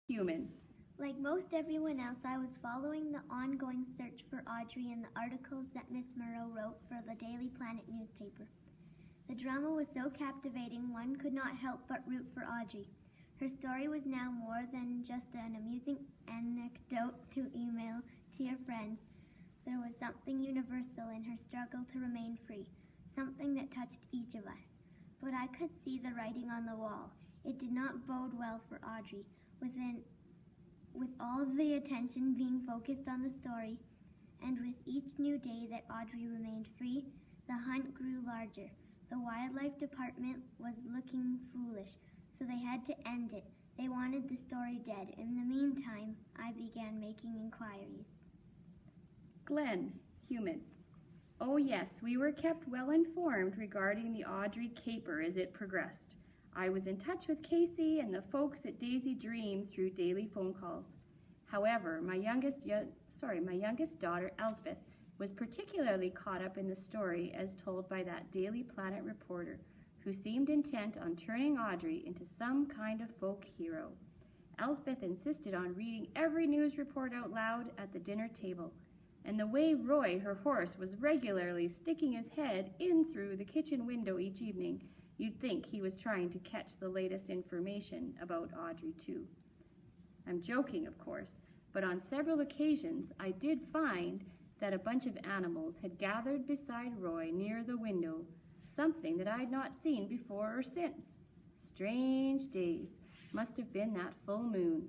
Human. Like most everyone else, I was following the ongoing search for Audrey in the articles that Miss Murrow wrote for the Daily Planet newspaper. The drama was so captivating one could not help but root for Audrey. Her story was now more than just an amusing anecdote to email to your friends. There was something universal in her struggle to remain free, something that touched each of us. But I could see the writing on the wall. It did not bode well for Audrey. With all of the attention being focused on the story, and with each new day that Audrey remained free, the hunt grew larger. The wildlife department was looking foolish, so they had to end it. They wanted the story dead. In the meantime, I began making inquiries. Glenn. Human. Oh yes, we were kept well informed regarding the Audrey caper as it progressed. I was in touch with Casey and the folks at Daisy Dream through daily phone calls. However, my youngest daughter, Elsbeth, was particularly caught up in the story as told by that Daily Planet reporter, who seemed intent on turning Audrey into some kind of folk hero. Elsbeth insisted on reading every news report out loud at the dinner table, and the way Roy, her horse, was regularly sticking his head in through the kitchen window each evening, you'd think he was trying to catch the latest information about Audrey, too. I'm joking, of course, but on several occasions I did find that a bunch of animals had gathered beside Roy near the window, something that I had not seen before or since. Strange days. Must have been that full moon.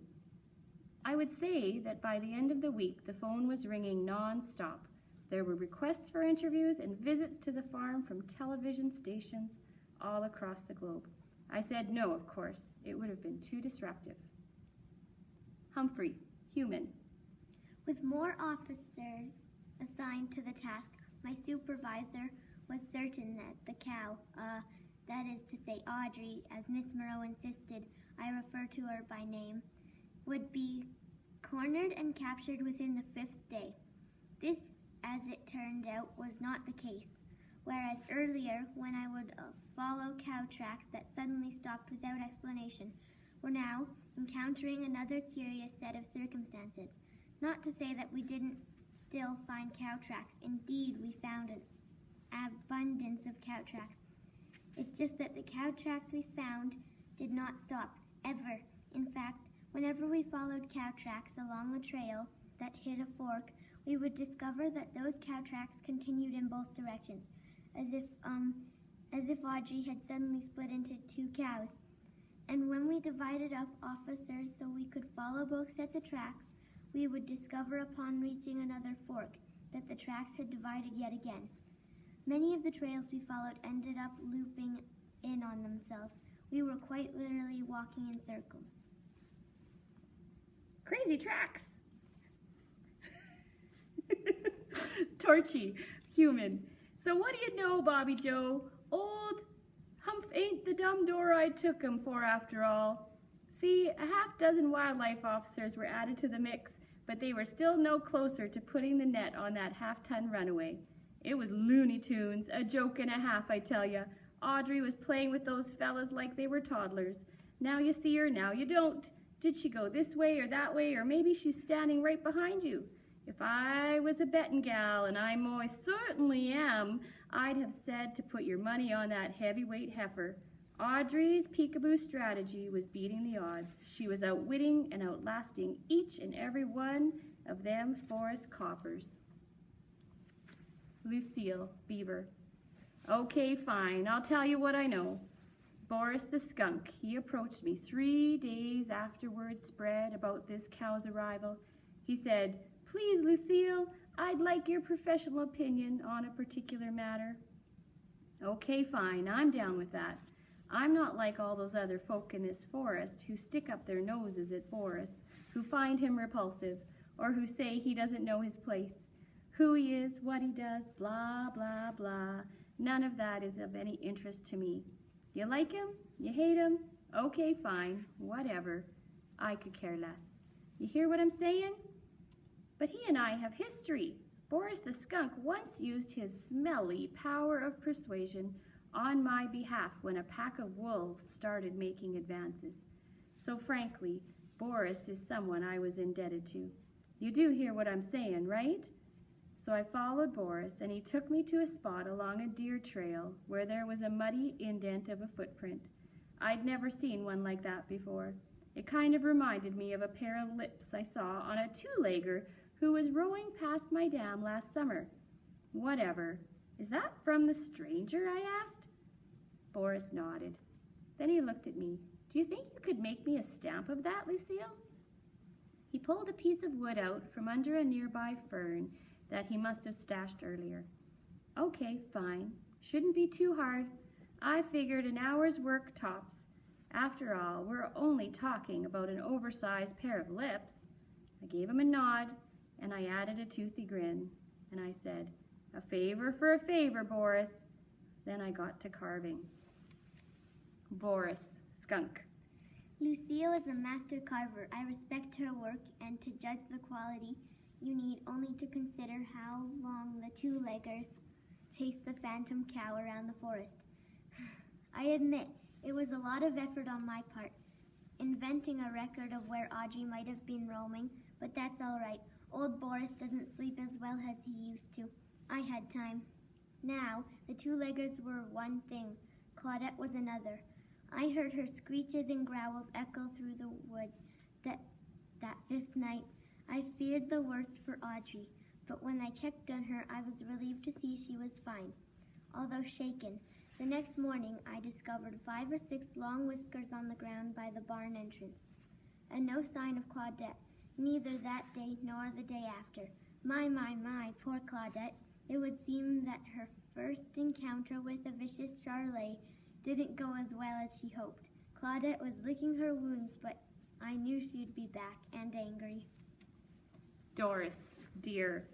I would say that by the end of the week the phone was ringing non-stop. There were requests for interviews and visits to the farm from television stations all across the globe. I said no, of course. It would have been too disruptive. Humphrey. Human. With more officers assigned to the task, my supervisor was certain that the cow, that is to say Audrey, as Miss Murrow insisted I refer to her by name, would be cornered and captured within the 5th day. This, as it turned out, was not the case. Whereas earlier, when I would follow cow tracks that suddenly stopped without explanation, we're now encountering another curious set of circumstances. Not to say that we didn't still find cow tracks. Indeed, we found an abundance of cow tracks. It's just that the cow tracks we found did not stop, ever. In fact, whenever we followed cow tracks along a trail that hit a fork, we would discover that those cow tracks continued in both directions, as if Audrey had suddenly split into 2 cows. And when we divided up officers so we could follow both sets of tracks, we would discover upon reaching another fork that the tracks had divided yet again. Many of the trails we followed ended up looping in on themselves. We were quite literally walking in circles. Crazy tracks. Torchy. Human. So what do you know, Bobby Joe? Old Humph ain't the dumb door I took him for after all. See, a half-dozen wildlife officers were added to the mix, but they were still no closer to putting the net on that half-ton runaway. It was Looney Tunes, a joke and a half, I tell ya. Audrey was playing with those fellas like they were toddlers. Now you see her, now you don't. Did she go this way or that way, or maybe she's standing right behind you? If I was a betting gal, and I most certainly am, I'd have said to put your money on that heavyweight heifer. Audrey's peekaboo strategy was beating the odds. She was outwitting and outlasting each and every one of them forest coppers. Lucille Beaver. Okay, fine, I'll tell you what I know. Boris the skunk, he approached me 3 days after word spread about this cow's arrival. He said, "Please, Lucille, I'd like your professional opinion on a particular matter." Okay, fine, I'm down with that. I'm not like all those other folk in this forest who stick up their noses at Boris, who find him repulsive, or who say he doesn't know his place, who he is, what he does, blah, blah, blah. None of that is of any interest to me. You like him? You hate him? Okay, fine, whatever. I could care less. You hear what I'm saying? But he and I have history. Boris the skunk once used his smelly power of persuasion on my behalf when a pack of wolves started making advances. So frankly, Boris is someone I was indebted to. You do hear what I'm saying, right? So I followed Boris, and he took me to a spot along a deer trail where there was a muddy indent of a footprint. I'd never seen one like that before. It kind of reminded me of a pair of lips I saw on a two-legger who was rowing past my dam last summer. Whatever. Is that from the stranger? I asked. Boris nodded. Then he looked at me. Do you think you could make me a stamp of that, Lucille? He pulled a piece of wood out from under a nearby fern that he must have stashed earlier. Okay, fine. Shouldn't be too hard. I figured an hour's work tops. After all, we're only talking about an oversized pair of lips. I gave him a nod, and I added a toothy grin, and I said, a favor for a favor, Boris. Then I got to carving. Boris, skunk. Lucille is a master carver. I respect her work, and to judge the quality, you need only to consider how long the two-leggers chased the phantom cow around the forest. I admit, it was a lot of effort on my part, inventing a record of where Audrey might have been roaming, but that's all right. Old Boris doesn't sleep as well as he used to. I had time. Now, the two-leggers were one thing. Claudette was another. I heard her screeches and growls echo through the woods. That fifth night, I feared the worst for Audrey, but when I checked on her, I was relieved to see she was fine, although shaken. The next morning, I discovered 5 or 6 long whiskers on the ground by the barn entrance, and no sign of Claudette, neither that day nor the day after. My, poor Claudette. It would seem that her first encounter with a vicious Charlet didn't go as well as she hoped. Claudette was licking her wounds, but I knew she'd be back and angry. Doris, dear.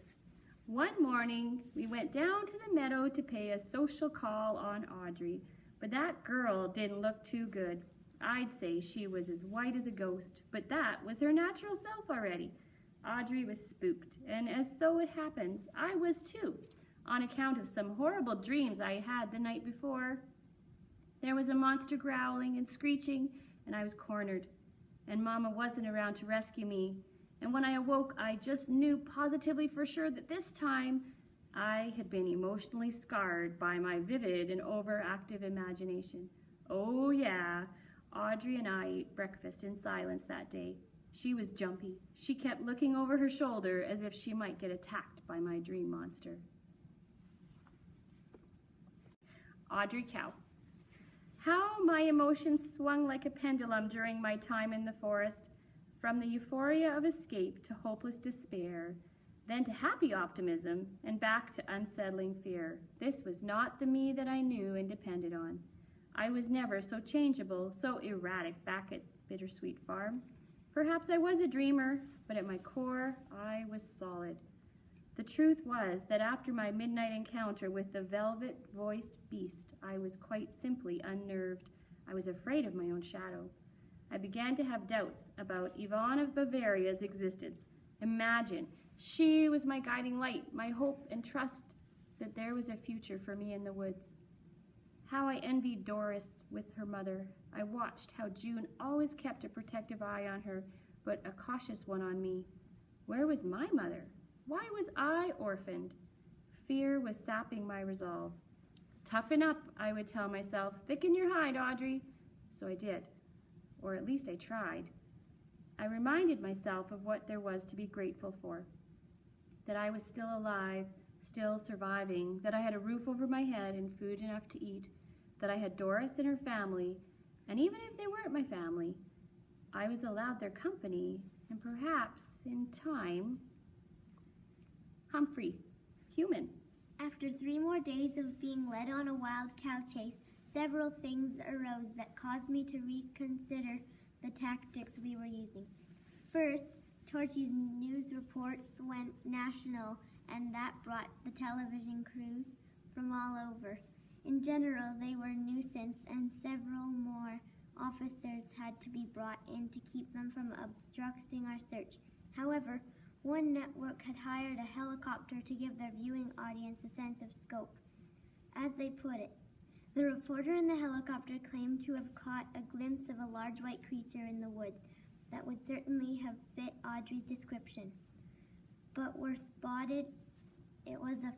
One morning, we went down to the meadow to pay a social call on Audrey, but that girl didn't look too good. I'd say she was as white as a ghost, but that was her natural self already. Audrey was spooked, and as so it happens, I was too, on account of some horrible dreams I had the night before. There was a monster growling and screeching, and I was cornered, and Mama wasn't around to rescue me. And when I awoke, I just knew positively for sure that this time I had been emotionally scarred by my vivid and overactive imagination. Oh yeah, Audrey and I ate breakfast in silence that day. She was jumpy. She kept looking over her shoulder as if she might get attacked by my dream monster. Audrey Cow. How my emotions swung like a pendulum during my time in the forest, from the euphoria of escape to hopeless despair, then to happy optimism, and back to unsettling fear. This was not the me that I knew and depended on. I was never so changeable, so erratic back at Bittersweet Farm. Perhaps I was a dreamer, but at my core, I was solid. The truth was that after my midnight encounter with the velvet-voiced beast, I was quite simply unnerved. I was afraid of my own shadow. I began to have doubts about Yvonne of Bavaria's existence. Imagine, she was my guiding light, my hope and trust that there was a future for me in the woods. How I envied Doris with her mother. I watched how June always kept a protective eye on her, but a cautious one on me. Where was my mother? Why was I orphaned? Fear was sapping my resolve. Toughen up, I would tell myself. Thicken your hide, Audrey. So I did, or at least I tried. I reminded myself of what there was to be grateful for. That I was still alive, still surviving, that I had a roof over my head and food enough to eat, that I had Doris and her family, and even if they weren't my family, I was allowed their company, and perhaps, in time, Humphrey, human. After 3 more days of being led on a wild cow chase, several things arose that caused me to reconsider the tactics we were using. First, Torchy's news reports went national, and that brought the television crews from all over. In general, they were a nuisance, and several more officers had to be brought in to keep them from obstructing our search. However, one network had hired a helicopter to give their viewing audience a sense of scope. As they put it, the reporter in the helicopter claimed to have caught a glimpse of a large white creature in the woods. that would certainly have fit Audrey's description, but were spotted. It was a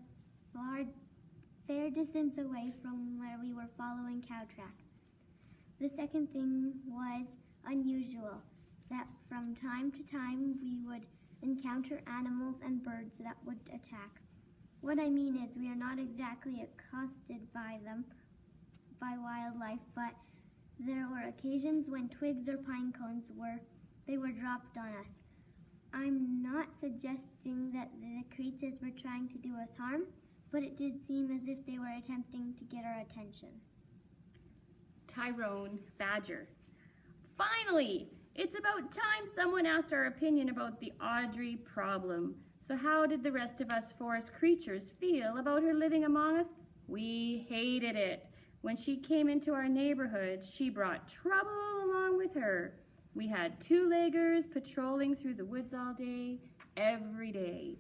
fair distance away from where we were following cow tracks. The second thing was unusual, that from time to time we would encounter animals and birds that would attack. What I mean is we are not exactly accosted by wildlife, but there were occasions when twigs or pine cones were dropped on us. I'm not suggesting that the creatures were trying to do us harm, but it did seem as if they were attempting to get our attention. Tyrone Badger. Finally! It's about time someone asked our opinion about the Audrey problem. So how did the rest of us forest creatures feel about her living among us? We hated it. When she came into our neighborhood, she brought trouble along with her. We had two-leggers patrolling through the woods all day, every day.